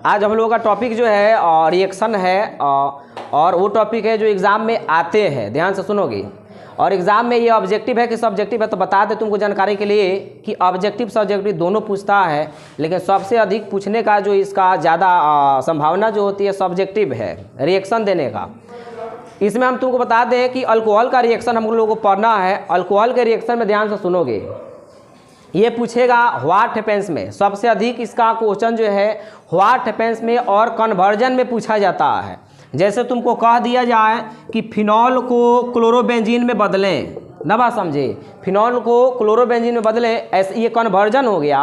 आज हम लोगों का टॉपिक जो है रिएक्शन है और वो टॉपिक है जो एग्ज़ाम में आते हैं, ध्यान से सुनोगे। और एग्ज़ाम में ये ऑब्जेक्टिव है कि सब्जेक्टिव है, तो बता दे तुमको जानकारी के लिए कि ऑब्जेक्टिव सब्जेक्टिव दोनों पूछता है, लेकिन सबसे अधिक पूछने का जो इसका ज़्यादा संभावना जो होती है सब्जेक्टिव है, रिएक्शन देने का। इसमें हम तुमको बता दें कि अल्कोहल का रिएक्शन हम लोगों को पढ़ना है। अल्कोहल के रिएक्शन में ध्यान से सुनोगे, ये पूछेगा व्हाट हैपेंस में। सबसे अधिक इसका क्वेश्चन जो है व्हाट हैपेंस में और कन्वर्जन में पूछा जाता है। जैसे तुमको कह दिया जाए कि फिनॉल को क्लोरोबेंजीन में बदलें, ना बात समझे, फिनॉल को क्लोरोबेंजीन में बदलें, ऐसे ये कन्वर्जन हो गया।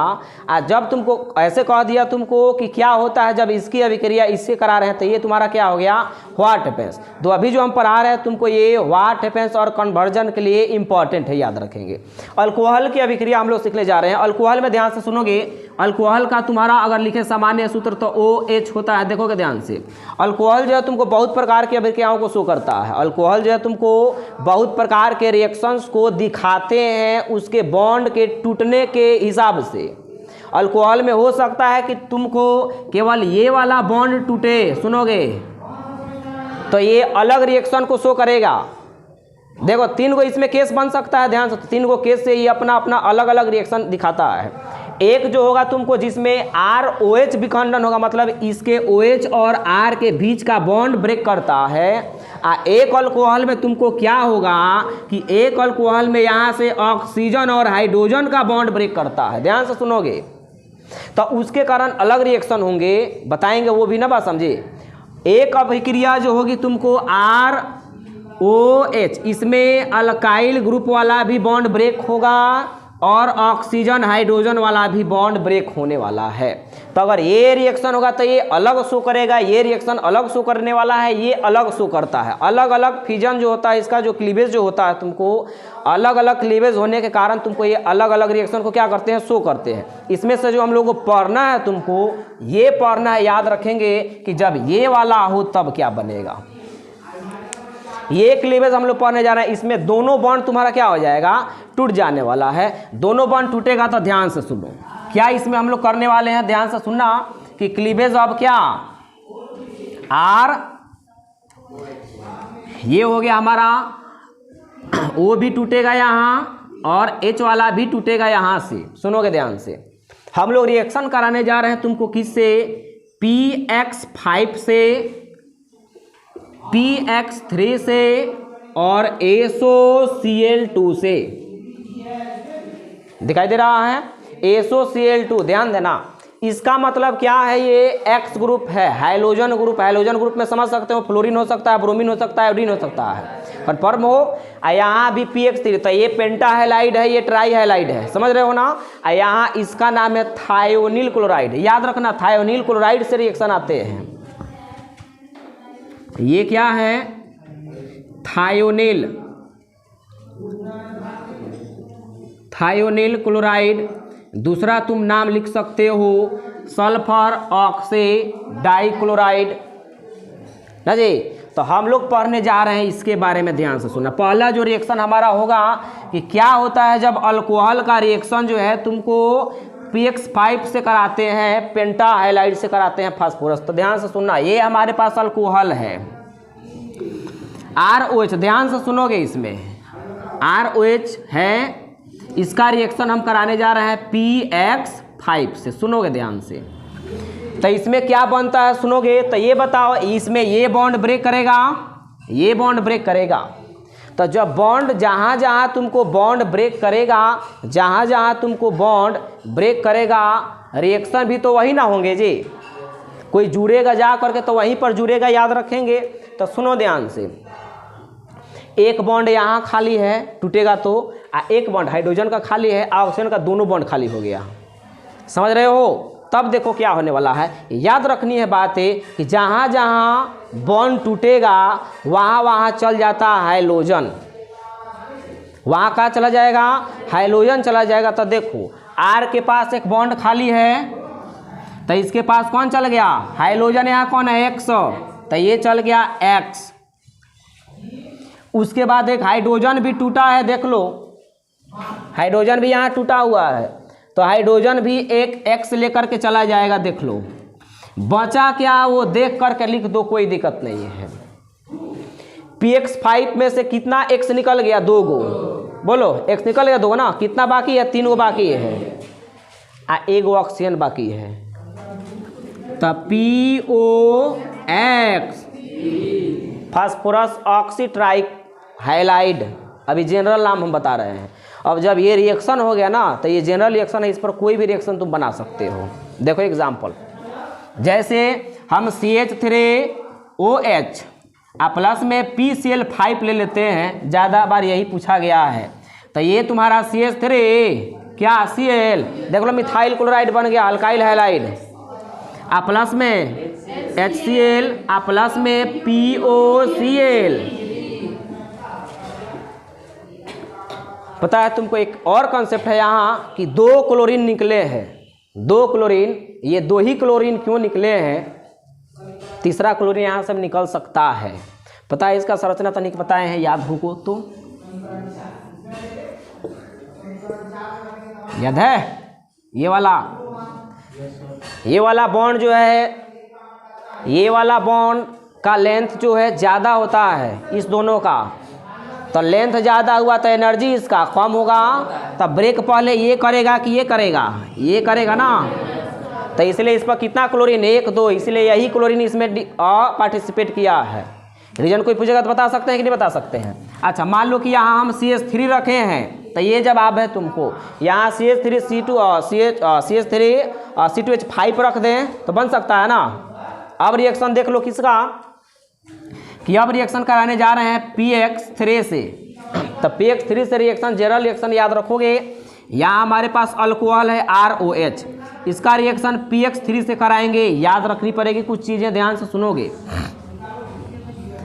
और जब तुमको ऐसे कह दिया तुमको कि क्या होता है जब इसकी अभिक्रिया इससे करा रहे हैं, तो ये तुम्हारा क्या हो गया, व्हाट हैपेंस। तो अभी जो हम पढ़ा रहे हैं तुमको ये व्हाट हैपेंस और कन्वर्जन के लिए इंपॉर्टेंट है, याद रखेंगे। अल्कोहल की अभिक्रिया हम लोग सीखने जा रहे हैं। अल्कोहल में ध्यान से सुनोगे, अल्कोहल का तुम्हारा अगर लिखे सामान्य सूत्र तो OH होता है। देखोगे ध्यान से, अल्कोहल जो है तुमको बहुत प्रकार की अभिक्रियाओं को शो करता है। अल्कोहल जो है तुमको बहुत प्रकार के रिएक्शंस को दिखाते हैं उसके बॉन्ड के टूटने के हिसाब से। अल्कोहल में हो सकता है कि तुमको केवल ये वाला बॉन्ड टूटे, सुनोगे तो ये अलग रिएक्शन को शो करेगा। देखो 3 गो इसमें केस बन सकता है, ध्यान से, 3 गो केस से ये अपना अपना अलग अलग रिएक्शन दिखाता है। एक जो होगा तुमको जिसमें ROH विखंडन होगा, मतलब इसके OH और R के बीच का बॉन्ड ब्रेक करता है। एक अल्कोहल में तुमको क्या होगा कि एक अल्कोहल में यहाँ से ऑक्सीजन और हाइड्रोजन का बॉन्ड ब्रेक करता है, ध्यान से सुनोगे, तो उसके कारण अलग रिएक्शन होंगे, बताएंगे वो भी, ना बात समझे। एक अभिक्रिया जो होगी तुमको ROH, इसमें अल्काइल ग्रुप वाला भी बॉन्ड ब्रेक होगा और ऑक्सीजन हाइड्रोजन वाला भी बॉन्ड ब्रेक होने वाला है। तो अगर ये रिएक्शन होगा तो ये अलग शो करेगा, ये रिएक्शन अलग शो करने वाला है, ये अलग शो करता है। अलग अलग फिजन जो होता है, इसका जो क्लीवेज जो होता है, तुमको अलग अलग क्लीवेज होने के कारण तुमको ये अलग अलग रिएक्शन को क्या करते हैं, शो करते हैं। इसमें से जो हम लोग को पढ़ना है, तुमको ये पढ़ना है, याद रखेंगे कि जब ये वाला हो तब क्या बनेगा। ये क्लीवेज हम लोग पढ़ने जा रहे हैं, इसमें दोनों बॉन्ड तुम्हारा क्या हो जाएगा, टूट जाने वाला है। दोनों बॉन्ड टूटेगा तो ध्यान से सुनो क्या इसमें हम लोग करने वाले हैं, ध्यान से सुनना कि क्लीवेज ऑफ क्या R, ये हो गया हमारा, O भी टूटेगा यहाँ और H वाला भी टूटेगा यहाँ से। सुनोगे ध्यान से, हम लोग रिएक्शन कराने जा रहे हैं तुमको किससे, PX5 से, PX3 से और ASOCl2 से। दिखाई दे रहा है ASOCl2, ध्यान देना। इसका मतलब क्या है, ये X ग्रुप है, हाइड्रोजन ग्रुप। हाइड्रोजन ग्रुप में समझ सकते हो फ्लोरीन हो सकता है, ब्रोमीन हो सकता है, आयोडीन हो सकता है, कन्फर्म हो। यहाँ भी PX3, तो ये पेंटा हैलाइड है, ये ट्राई हैलाइड है, समझ रहे हो ना। यहाँ इसका नाम है थायोनिल क्लोराइड, याद रखना, थायोनिल क्लोराइड से रिएक्शन आते हैं। ये क्या है, थायोनिल क्लोराइड। दूसरा तुम नाम लिख सकते हो सल्फर ऑक्सीडाइक्लोराइड, ना जी। तो हम लोग पढ़ने जा रहे हैं इसके बारे में, ध्यान से सुनना। पहला जो रिएक्शन हमारा होगा कि क्या होता है जब अल्कोहल का रिएक्शन जो है तुमको PX5 से कराते हैं, पेंटा हैलाइड से कराते हैं फास्फोरस। तो ध्यान से सुनना, ये हमारे पास अल्कोहल है ROH, ध्यान से सुनोगे, इसमें ROH है, इसका रिएक्शन हम कराने जा रहे हैं PX5 से। सुनोगे ध्यान से, तो इसमें क्या बनता है सुनोगे, तो ये बताओ, इसमें ये बॉन्ड ब्रेक करेगा, ये बॉन्ड ब्रेक करेगा। तो जब बॉन्ड जहाँ जहाँ तुमको बॉन्ड ब्रेक करेगा, जहाँ जहाँ तुमको बॉन्ड ब्रेक करेगा, रिएक्शन भी तो वही ना होंगे जी, कोई जुड़ेगा जा करके तो वहीं पर जुड़ेगा, याद रखेंगे। तो सुनो ध्यान से, एक बॉन्ड यहाँ खाली है, टूटेगा तो, एक बॉन्ड हाइड्रोजन का खाली है, ऑक्सीजन का दोनों बॉन्ड खाली हो गया, समझ रहे हो। तब देखो क्या होने वाला है, याद रखनी है बातें कि जहाँ जहाँ बॉन्ड टूटेगा वहाँ वहाँ चल जाता है हाइड्रोजन, वहाँ का चला जाएगा, हाइड्रोजन चला जाएगा। तो देखो R के पास एक बॉन्ड खाली है, तो इसके पास कौन चल गया, हाइड्रोजन, यहाँ कौन है X, तो ये चल गया X। उसके बाद एक हाइड्रोजन भी टूटा है, देख लो हाइड्रोजन भी यहाँ टूटा हुआ है, तो हाइड्रोजन भी एक X लेकर के चला जाएगा, देख लो। बचा क्या वो देख करके लिख दो, कोई दिक्कत नहीं है। px5 में से कितना x निकल गया? 2 गो। बोलो x निकल गया 2 ना, कितना बाकी है? 3 गो बाकी है, 1 गो ऑक्सीजन बाकी है। तब POX फास्फोरस ऑक्सीट्राइक हैलाइड, अभी जनरल नाम हम बता रहे हैं। अब जब ये रिएक्शन हो गया ना तो ये जनरल रिएक्शन है, इस पर कोई भी रिएक्शन तुम बना सकते हो। देखो एग्जाम्पल, जैसे हम CH3OH प्लस में PCl5 ले लेते हैं, ज़्यादा बार यही पूछा गया है। तो ये तुम्हारा CH3 क्या Cl, देख लो मिथाइल क्लोराइड बन गया, अल्काइल हैलाइड। प्लस में HCl प्लस में POCl। पता है तुमको एक और कॉन्सेप्ट है यहाँ कि 2 क्लोरीन निकले हैं, 2 क्लोरीन, ये 2 ही क्लोरीन क्यों निकले हैं? तीसरा क्लोरीन यहाँ से निकल सकता है। पता है इसका संरचना तनिक बताए हैं, याद हो तो याद है? ये वाला बॉन्ड जो है, ये वाला बॉन्ड का लेंथ जो है ज़्यादा होता है इस दोनों का, तो लेंथ ज़्यादा हुआ तो एनर्जी इसका कम होगा। तब ब्रेक पहले ये करेगा कि ये करेगा? ये करेगा ना। तो इसलिए इस पर कितना क्लोरीन? 1 2, इसलिए यही क्लोरीन इसमें पार्टिसिपेट किया है। रीजन कोई पूछेगा तो बता सकते हैं कि नहीं बता सकते हैं? अच्छा, मान लो कि यहाँ हम CH3 रखे हैं, तो ये जवाब है तुमको। यहाँ CH3 रख दें तो बन सकता है ना। अब रिएक्शन देख लो किसका, कि अब रिएक्शन कराने जा रहे हैं PX3 से। तो PX3 से रिएक्शन, जनरल रिएक्शन याद रखोगे। यहाँ हमारे पास अल्कोहल है ROH, इसका रिएक्शन PX3 से कराएंगे। याद रखनी पड़ेगी कुछ चीज़ें, ध्यान से सुनोगे।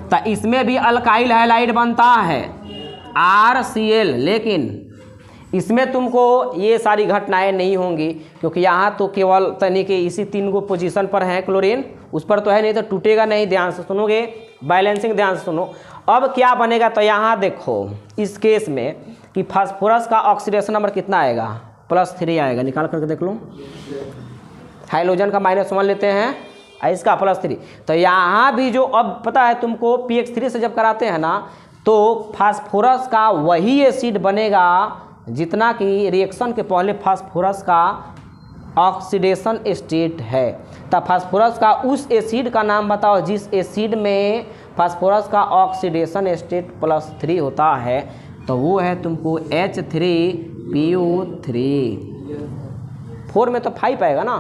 तो इसमें भी अल्काइल हैलाइड बनता है RCl, लेकिन इसमें तुमको ये सारी घटनाएं नहीं होंगी, क्योंकि यहाँ तो केवल तनी के इसी 3 गो पोजीशन पर है क्लोरीन, उस पर तो है नहीं, तो टूटेगा नहीं। ध्यान से सुनोगे, बैलेंसिंग ध्यान से सुनो। अब क्या बनेगा, तो यहाँ देखो इस केस में कि फास्फोरस का ऑक्सीडेशन नंबर कितना आएगा? +3 आएगा। निकाल करके देख लो, हाइड्रोजन का -1 लेते हैं, इसका +3। तो यहाँ भी जो अब पता है तुमको, PX3 से जब कराते हैं ना, तो फास्फोरस का वही एसिड बनेगा जितना कि रिएक्शन के पहले फास्फोरस का ऑक्सीडेशन स्टेट है। तब फास्फोरस का उस एसिड का नाम बताओ जिस एसिड में फास्फोरस का ऑक्सीडेशन स्टेट +3 होता है, तो वो है तुमको H3PO3। 4 में तो 5 आएगा ना,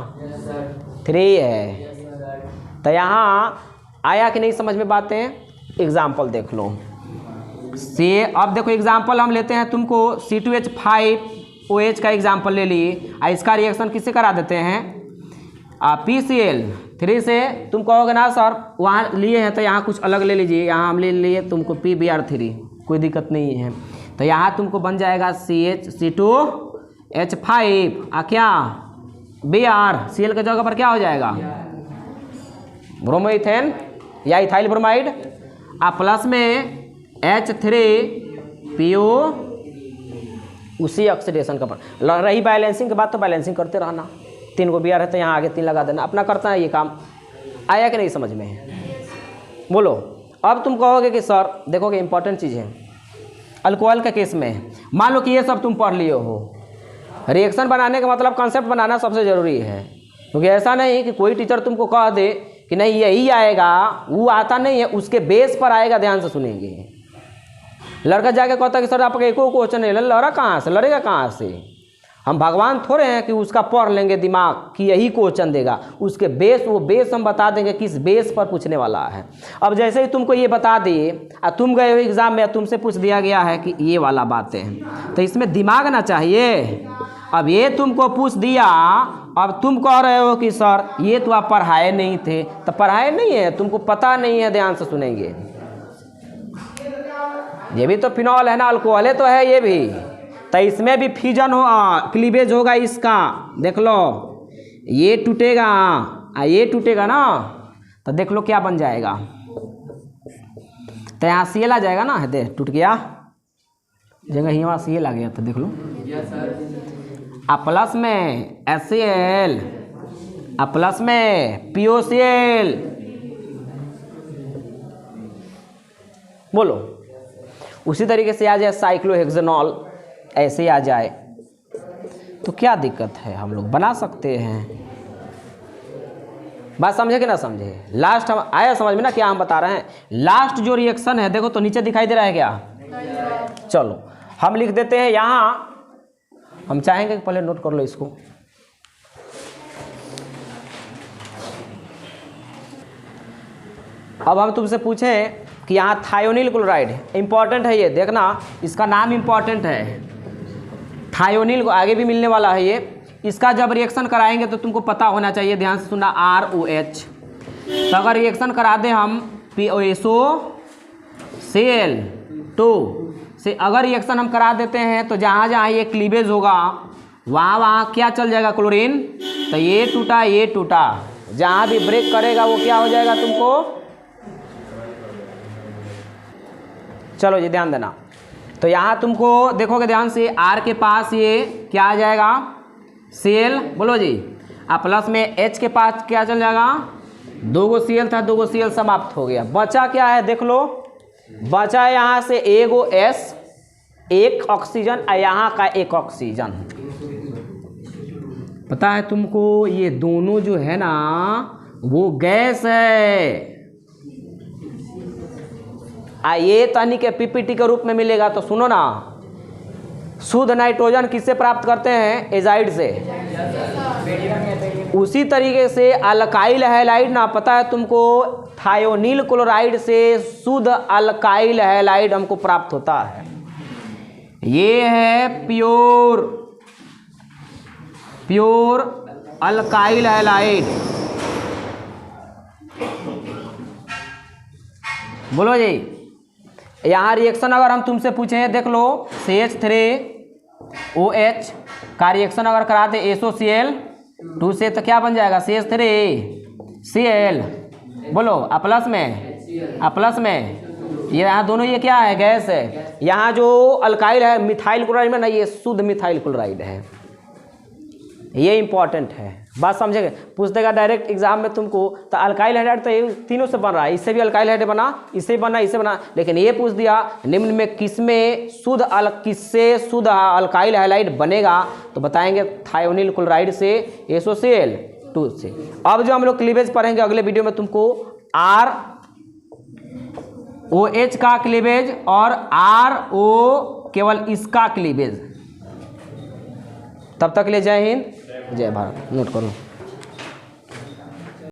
3 है। तो यहाँ आया कि नहीं समझ में बातें? एग्जाम्पल देख लो। अब देखो एग्जाम्पल हम लेते हैं, तुमको C2H5OH का एग्जाम्पल ले लिए। इसका रिएक्शन किससे करा देते हैं? PCl3 से। तुम कहोगे ना सर वहाँ लिए हैं तो यहाँ कुछ अलग ले लीजिए, यहाँ हम ले लिए तुमको PBr3, कोई दिक्कत नहीं है। तो यहाँ तुमको बन जाएगा C2H5 क्या Br, Cl के जगह पर क्या हो जाएगा? ब्रोमोइथेन या इथाइल ब्रोमाइड, प्लस में H3PO, उसी ऑक्सीडेशन का पर। रही बैलेंसिंग के बाद तो बैलेंसिंग करते रहना। 3 गो Br है तो यहाँ आगे 3 लगा देना, अपना करता है ये काम। आया कि नहीं समझ में? बोलो। अब तुम कहोगे कि सर देखोगे इंपॉर्टेंट चीज़ है, अल्कोहल के केस में मान लो कि ये सब तुम पढ़ लिए हो, रिएक्शन बनाने का मतलब कॉन्सेप्ट बनाना सबसे ज़रूरी है। क्योंकि ऐसा नहीं कि कोई टीचर तुमको कह दे कि नहीं यही आएगा, वो आता नहीं है, उसके बेस पर आएगा। ध्यान से सुनेंगे। लड़का जाके कहता है कि सर आपका एको क्वेश्चन नहीं, लड़ा कहाँ से, लड़ेगा कहाँ से? हम भगवान थोड़े हैं कि उसका पढ़ लेंगे दिमाग कि यही क्वेश्चन देगा। उसके बेस, वो बेस हम बता देंगे किस बेस पर पूछने वाला है। अब जैसे ही तुमको ये बता दिए, तुम गए हो एग्ज़ाम में, तुमसे पूछ दिया गया है कि ये वाला बातें हैं, तो इसमें दिमाग ना चाहिए। अब ये तुमको पूछ दिया, अब तुम कह रहे हो कि सर ये तो आप पढ़ाए नहीं थे, तो पढ़ाए नहीं है, तुमको पता नहीं है। ध्यान से सुनेंगे। ये भी तो फिनॉल है ना, अल्कोहल तो है ये भी, तो इसमें भी फ्यूजन हो, क्लीवेज होगा इसका। देख लो ये टूटेगा, ये टूटेगा ना, तो देख लो क्या बन जाएगा। तो यहाँ Cl आ जाएगा ना, दे टूट गया, जगह यहाँ Cl आ गया, तो देख लो। प्लस में HCl प्लस में POCl, बोलो। उसी तरीके से आ जाए साइक्लोहेक्सेनॉल, ऐसे आ जाए तो क्या दिक्कत है, हम लोग बना सकते हैं। बात समझे कि ना समझे? लास्ट हम आया समझ में ना क्या हम बता रहे हैं। लास्ट जो रिएक्शन है देखो तो नीचे दिखाई दे रहा है क्या? चलो हम लिख देते हैं यहाँ, हम चाहेंगे कि पहले नोट कर लो इसको। अब हम तुमसे पूछें कि यहाँ थायोनिल क्लोराइड, इंपॉर्टेंट है ये, देखना इसका नाम इंपॉर्टेंट है। थायोनिल को आगे भी मिलने वाला है ये। इसका जब रिएक्शन कराएंगे तो तुमको पता होना चाहिए, ध्यान से सुनना, ROH। तो अगर रिएक्शन करा दें हम POCl2 से अगर रिएक्शन हम करा देते हैं तो जहाँ जहाँ ये क्लीवेज होगा वहाँ वहाँ क्या चल जाएगा? क्लोरीन। तो ये टूटा, ये टूटा, जहाँ भी ब्रेक करेगा वो क्या हो जाएगा तुमको? चलो जी ध्यान देना। तो यहाँ तुमको देखोगे ध्यान से, R के पास ये क्या आ जाएगा? Cl, बोलो जी। प्लस में H के पास क्या चल जाएगा? 2 गो Cl था, 2 गो Cl समाप्त हो गया। बचा क्या है देख लो, बचा यहाँ से एगो S, एक ऑक्सीजन और यहाँ का एक ऑक्सीजन। पता है तुमको ये दोनों जो है ना वो गैस है। ये तनी के PPT के रूप में मिलेगा। तो सुनो ना, शुद्ध नाइट्रोजन किससे प्राप्त करते हैं? एजाइड से। उसी तरीके से अल्काइल हैलाइड ना, पता है तुमको, थायोनिल क्लोराइड से शुद्ध अल्काइल हैलाइड हमको प्राप्त होता है। ये है प्योर अल्काइल हैलाइड, बोलो जी। यहाँ रिएक्शन अगर हम तुमसे पूछें, देख लो, CH3OH का रिएक्शन अगर कराते SOCl2 से तो क्या बन जाएगा? CH3Cl, बोलो। प्लस में ये यहाँ दोनों ये क्या है? गैस है। यहाँ जो अल्काइल है मिथाइल क्लोराइड में ना, ये शुद्ध मिथाइल क्लोराइड है। ये इंपॉर्टेंट है, बात समझेंगे। पूछ देगा डायरेक्ट एग्जाम में तुमको, तो अल्काइल हाइड्राइड तो ये तीनों से बन रहा है, इससे भी अल्काइल हाइड्राइड बना, इससे बना, इससे बना, लेकिन ये पूछ दिया निम्न में किससे शुद्ध अल्काइल हाइड्राइड बनेगा? तो बताएंगे थायोनिल क्लोराइड से, SOCl2 से। अब जो हम लोग क्लीवेज पढ़ेंगे अगले वीडियो में, तुमको ROH का क्लीवेज और RO केवल इसका क्लीवेज। तब तक के लिए जय हिंद, जय भारत। नोट करो।